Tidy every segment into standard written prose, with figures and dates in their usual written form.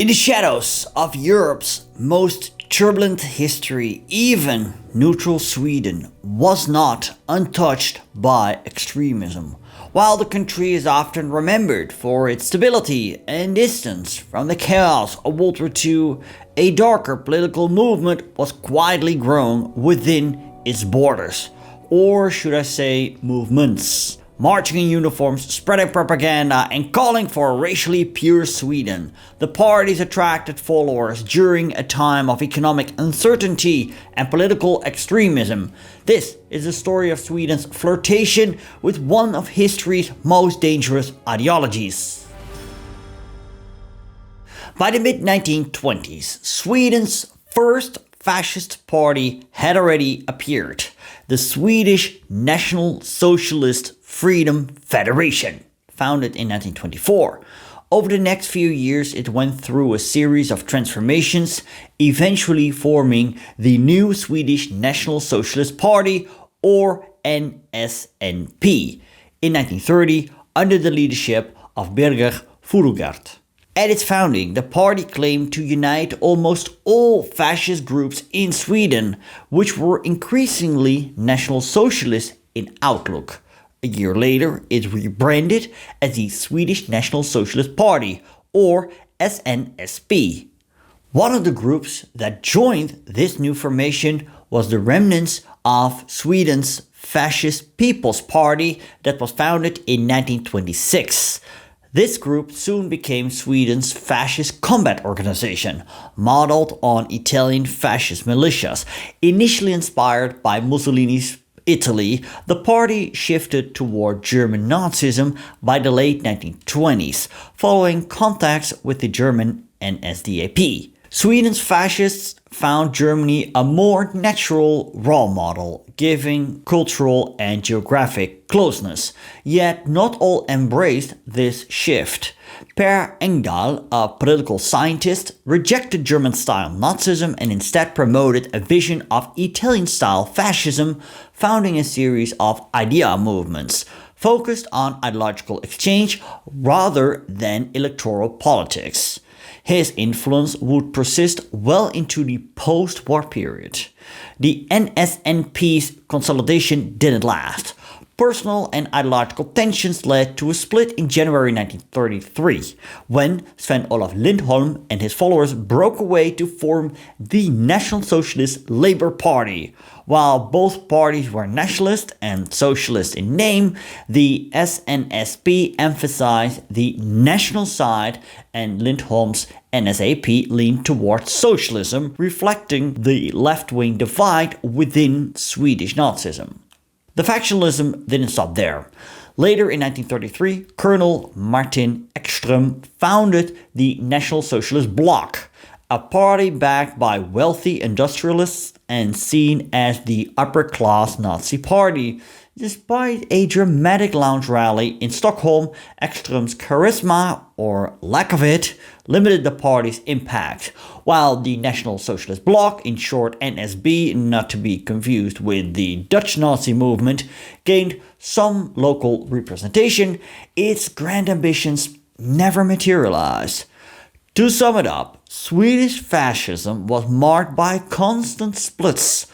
In the shadows of Europe's most turbulent history, even neutral Sweden was not untouched by extremism. While the country is often remembered for its stability and distance from the chaos of World War II, a darker political movement was quietly growing within its borders. Or should I say movements. Marching in uniforms, spreading propaganda, and calling for a racially pure Sweden. The parties attracted followers during a time of economic uncertainty and political extremism. This is the story of Sweden's flirtation with one of history's most dangerous ideologies. By the mid-1920s, Sweden's first fascist party had already appeared, the Swedish National Socialist Freedom Federation, founded in 1924. Over the next few years, it went through a series of transformations, eventually forming the new Swedish National Socialist Party, or SNSP, in 1930 under the leadership of Birger Furugard. At its founding, the party claimed to unite almost all fascist groups in Sweden, which were increasingly National Socialist in outlook. A year later, it rebranded as the Swedish National Socialist Party, or SNSP. One of the groups that joined this new formation was the remnants of Sweden's Fascist People's Party that was founded in 1926. This group soon became Sweden's fascist combat organization, modeled on Italian fascist militias. Initially inspired by Mussolini's Italy, the party shifted toward German Nazism by the late 1920s, following contacts with the German NSDAP. Sweden's fascists found Germany a more natural role model, giving cultural and geographic closeness. Yet not all embraced this shift. Per Engdahl, a political scientist, rejected German-style Nazism and instead promoted a vision of Italian-style fascism, founding a series of idea movements focused on ideological exchange rather than electoral politics. His influence would persist well into the post-war period. The NSNP's consolidation didn't last. Personal and ideological tensions led to a split in January 1933, when Sven-Olov Lindholm and his followers broke away to form the National Socialist Labour Party. While both parties were nationalist and socialist in name, the SNSP emphasized the national side and Lindholm's NSAP leaned towards socialism, reflecting the left-wing divide within Swedish Nazism. The factionalism didn't stop there. Later in 1933, Colonel Martin Ekström founded the National Socialist Bloc, a party backed by wealthy industrialists and seen as the upper-class Nazi party. Despite a dramatic lounge rally in Stockholm, Ekström's charisma, or lack of it, limited the party's impact, while the National Socialist Bloc, in short NSB, not to be confused with the Dutch Nazi movement, gained some local representation. Its grand ambitions never materialized. To sum it up, Swedish fascism was marked by constant splits,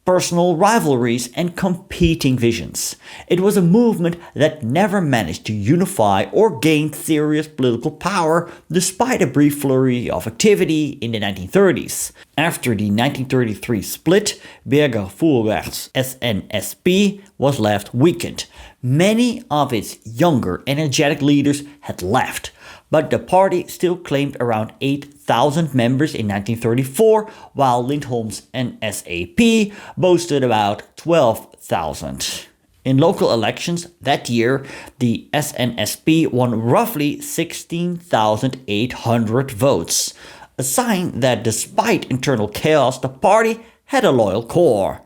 personal rivalries, and competing visions. It was a movement that never managed to unify or gain serious political power despite a brief flurry of activity in the 1930s. After the 1933 split, Birger Furugard's SNSP was left weakened. Many of its younger, energetic leaders had left, but the party still claimed around 8,000 members in 1934, while Lindholm's NSAP boasted about 12,000. In local elections that year, the SNSP won roughly 16,800 votes, a sign that despite internal chaos, the party had a loyal core.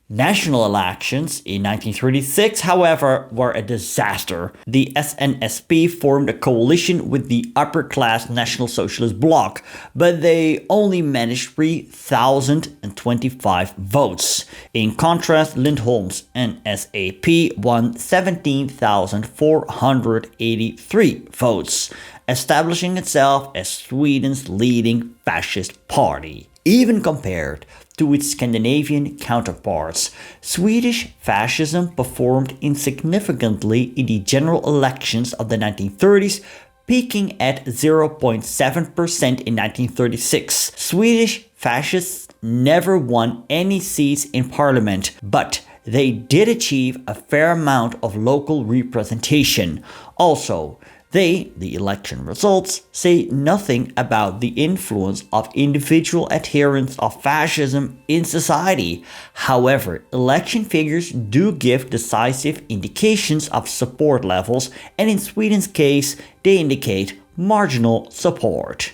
National elections in 1936, however, were a disaster. The SNSP formed a coalition with the upper-class National Socialist Bloc, but they only managed 3,025 votes. In contrast, Lindholm's NSAP won 17,483 votes, establishing itself as Sweden's leading fascist party. Even compared to its Scandinavian counterparts, Swedish fascism performed insignificantly in the general elections of the 1930s, peaking at 0.7% in 1936. Swedish fascists never won any seats in parliament, but they did achieve a fair amount of local representation. Also, the election results, say nothing about the influence of individual adherents of fascism in society. However, election figures do give decisive indications of support levels, and in Sweden's case, they indicate marginal support.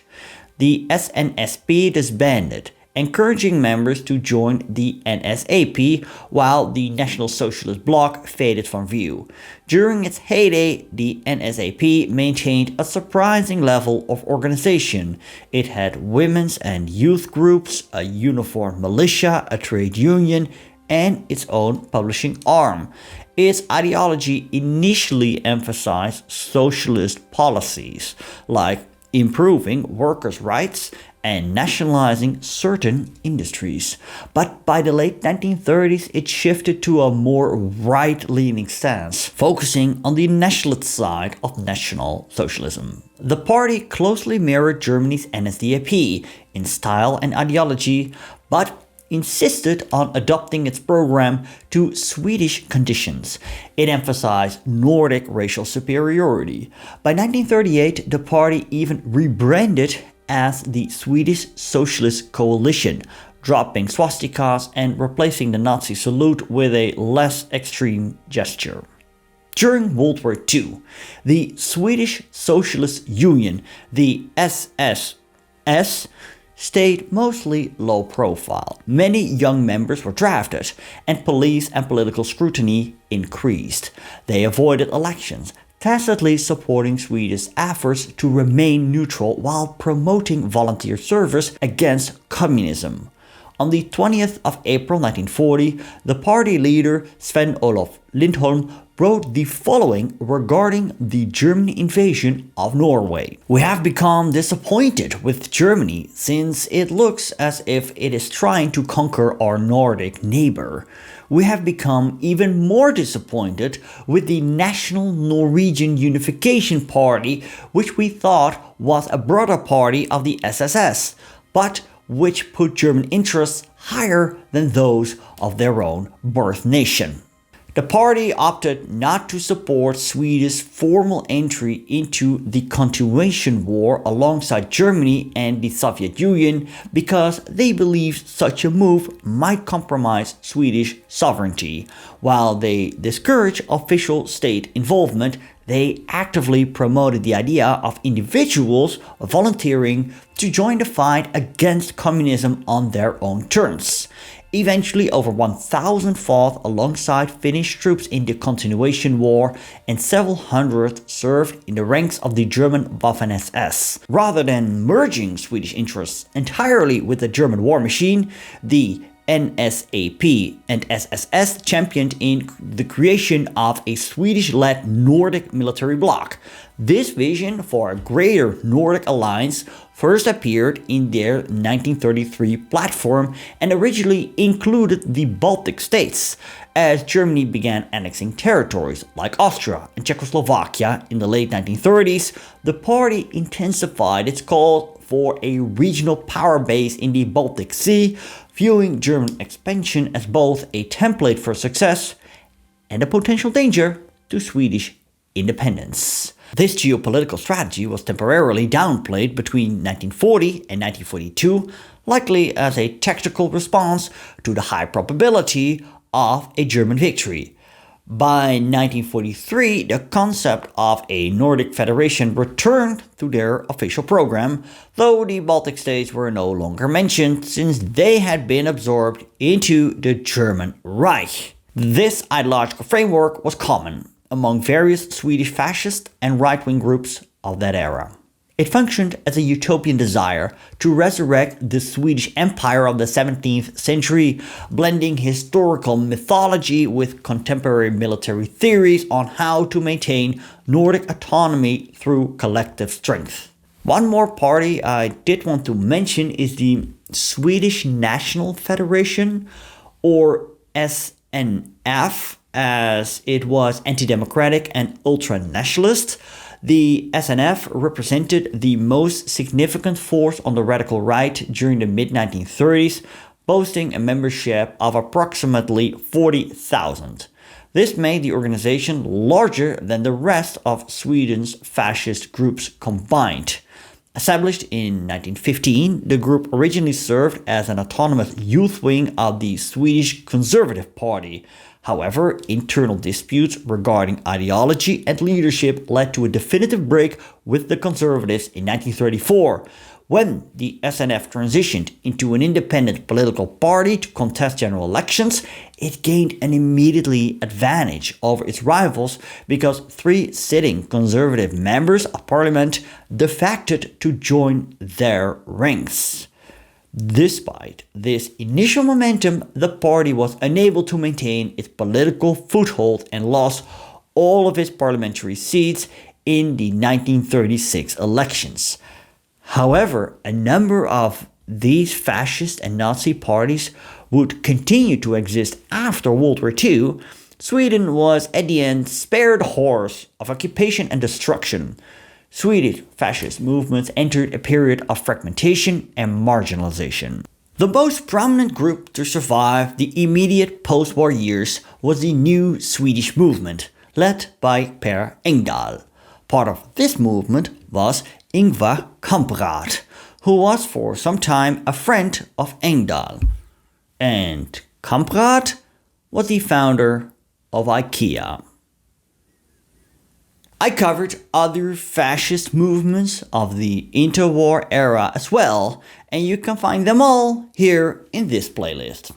The SNSP disbanded, encouraging members to join the NSAP, while the National Socialist Bloc faded from view. During its heyday, the NSAP maintained a surprising level of organization. It had women's and youth groups, a uniformed militia, a trade union, and its own publishing arm. Its ideology initially emphasized socialist policies, like improving workers' rights and nationalizing certain industries. But by the late 1930s, it shifted to a more right-leaning stance, focusing on the nationalist side of National Socialism. The party closely mirrored Germany's NSDAP in style and ideology, but insisted on adopting its program to Swedish conditions. It emphasized Nordic racial superiority. By 1938, the party even rebranded as the Swedish Socialist Coalition, dropping swastikas and replacing the Nazi salute with a less extreme gesture. During World War II, the Swedish Socialist Union, the SSS, stayed mostly low profile. Many young members were drafted, and police and political scrutiny increased. They avoided elections, tacitly supporting Sweden's efforts to remain neutral while promoting volunteer service against communism. On the 20th of April 1940, the party leader Sven-Olov wrote the following regarding the German invasion of Norway. "We have become disappointed with Germany since it looks as if it is trying to conquer our Nordic neighbor. We have become even more disappointed with the National Norwegian Unification Party, which we thought was a brother party of the SSS, but which put German interests higher than those of their own birth nation." The party opted not to support Sweden's formal entry into the continuation war alongside Germany and the Soviet Union because they believed such a move might compromise Swedish sovereignty. While they discouraged official state involvement, they actively promoted the idea of individuals volunteering to join the fight against communism on their own terms. Eventually, over 1,000 fought alongside Finnish troops in the continuation war, and several hundred served in the ranks of the German Waffen-SS. Rather than merging Swedish interests entirely with the German war machine, the NSAP and SSS championed in the creation of a Swedish-led Nordic military bloc. This vision for a greater Nordic alliance first appeared in their 1933 platform and originally included the Baltic states. As Germany began annexing territories like Austria and Czechoslovakia in the late 1930s, the party intensified its call for a regional power base in the Baltic Sea, viewing German expansion as both a template for success and a potential danger to Swedish independence. This geopolitical strategy was temporarily downplayed between 1940 and 1942, likely as a tactical response to the high probability of a German victory. By 1943, the concept of a Nordic federation returned to their official program, though the Baltic states were no longer mentioned since they had been absorbed into the German Reich. This ideological framework was common among various Swedish fascist and right-wing groups of that era. It functioned as a utopian desire to resurrect the Swedish Empire of the 17th century, blending historical mythology with contemporary military theories on how to maintain Nordic autonomy through collective strength. One more party I did want to mention is the Swedish National Federation, or SNF, as it was anti-democratic and ultra-nationalist. The SNF represented the most significant force on the radical right during the mid-1930s, boasting a membership of approximately 40,000. This made the organization larger than the rest of Sweden's fascist groups combined. Established in 1915, the group originally served as an autonomous youth wing of the Swedish Conservative Party. However, internal disputes regarding ideology and leadership led to a definitive break with the Conservatives in 1934. When the SNF transitioned into an independent political party to contest general elections, it gained an immediately advantage over its rivals because 3 sitting Conservative members of parliament defected to join their ranks. Despite this initial momentum, the party was unable to maintain its political foothold and lost all of its parliamentary seats in the 1936 elections. However, a number of these fascist and Nazi parties would continue to exist after World War II. Sweden was at the end spared the horrors of occupation and destruction. Swedish fascist movements entered a period of fragmentation and marginalization. The most prominent group to survive the immediate post-war years was the New Swedish Movement, led by Per Engdahl. Part of this movement was Ingvar Kamprad, who was for some time a friend of Engdahl. And Kamprad was the founder of IKEA. I covered other fascist movements of the interwar era as well, and you can find them all here in this playlist.